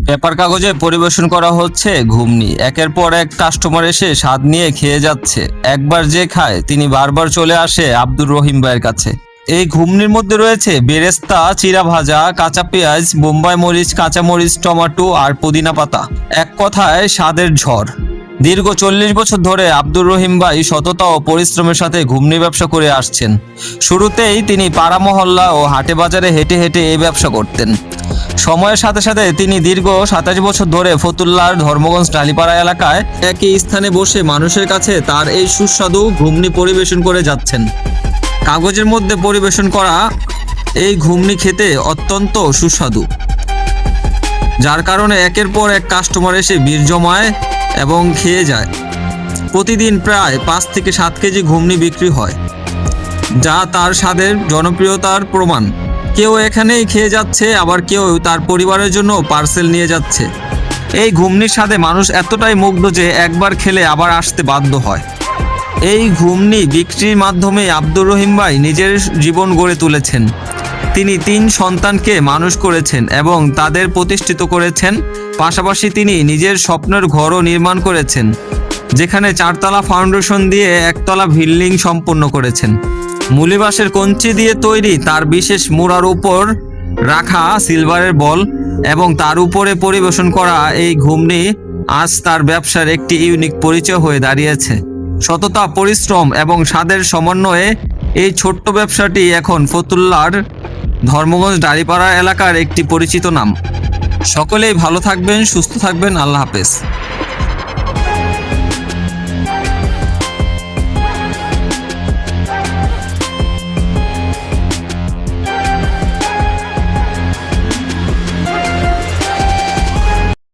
Paper কাগজে পরিবেশন করা হচ্ছে ঘুমনি। একের পর এক কাস্টমার এসে স্বাদ নিয়ে খেয়ে যাচ্ছে। একবার যে খায় তিনি বারবার চলে আসে আব্দুর রহিম ভাইয়ের কাছে। এই ঘুমনির মধ্যে রয়েছে বেরেস্তা, চিরা ভাজা, কাঁচা পেঁয়াজ, বোম্বাই মরিচ, কাঁচা মরিচ, টমেটো আর পুদিনা পাতা। এক কথায় স্বাদের ঝড়। দীর্ঘ 40 বছর ধরে আব্দুর রহিম ভাই সততা ও পরিশ্রমের সাথে ঘুমনি ব্যবসা করে আসছেন। শুরুতেই তিনি পাড়া মহল্লা ও হাটে বাজারে হেঁটে হেঁটে এই ব্যবসা করতেন। সময়ের সাথে সাথে তিনি দীর্ঘ 27 বছর ধরে ফতুল্লার ধর্মগঞ্জ ডালিপাড়া এলাকায় একই স্থানে বসে মানুষের কাছে তার এই সুস্বাদু ঘুমনি পরিবেশন করে যাচ্ছেন। কাগজের মধ্যে পরিবেশন করা এই ঘুমনি খেতে অত্যন্ত সুস্বাদু, যার কারণে একের পর এক কাস্টমার এসে ভিড় জমায় এবং খেয়ে যায়। প্রতিদিন প্রায় 5 থেকে 7 কেজি ঘুমনি বিক্রি হয়, যা তার স্বাদের জনপ্রিয়তার প্রমাণ। কেউ এখানেই খেয়ে যাচ্ছে, আবার কেউ তার পরিবারের জন্য পার্সেল নিয়ে যাচ্ছে। এই ঘুমনির স্বাদে মানুষ এতটাই মুগ্ধ যে একবার খেলে আবার আসতে বাধ্য হয়। এই ঘুমনি বিক্রির মাধ্যমে আব্দুর রহিম ভাই নিজের জীবন গড়ে তুলেছেন। তিনি 3 সন্তানকে মানুষ করেছেন এবং তাদের প্রতিষ্ঠিত করেছেন। পাশাপাশি তিনি নিজের স্বপ্নের ঘরও নির্মাণ করেছেন, যেখানে 4 তলা ফাউন্ডেশন দিয়ে 1 তলা বিল্ডিং সম্পন্ন করেছেন। মুলিবাঁশের কঞ্চি দিয়ে তৈরি তার বিশেষ মুড়ার উপর রাখা সিলভারের বল এবং তার উপরে পরিবেশন করা এই ঘুমনি আজ তার ব্যবসার একটি ইউনিক পরিচয় হয়ে দাঁড়িয়েছে। সততা, পরিশ্রম এবং স্বাদের সমন্বয়ে এই ছোট্ট ব্যবসাটি এখন ফতুল্লার ধর্মগঞ্জ ডালিপাড়া এলাকার একটি পরিচিত নাম। সকলেই ভালো থাকবেন, সুস্থ থাকবেন। আল্লাহ হাফেজ।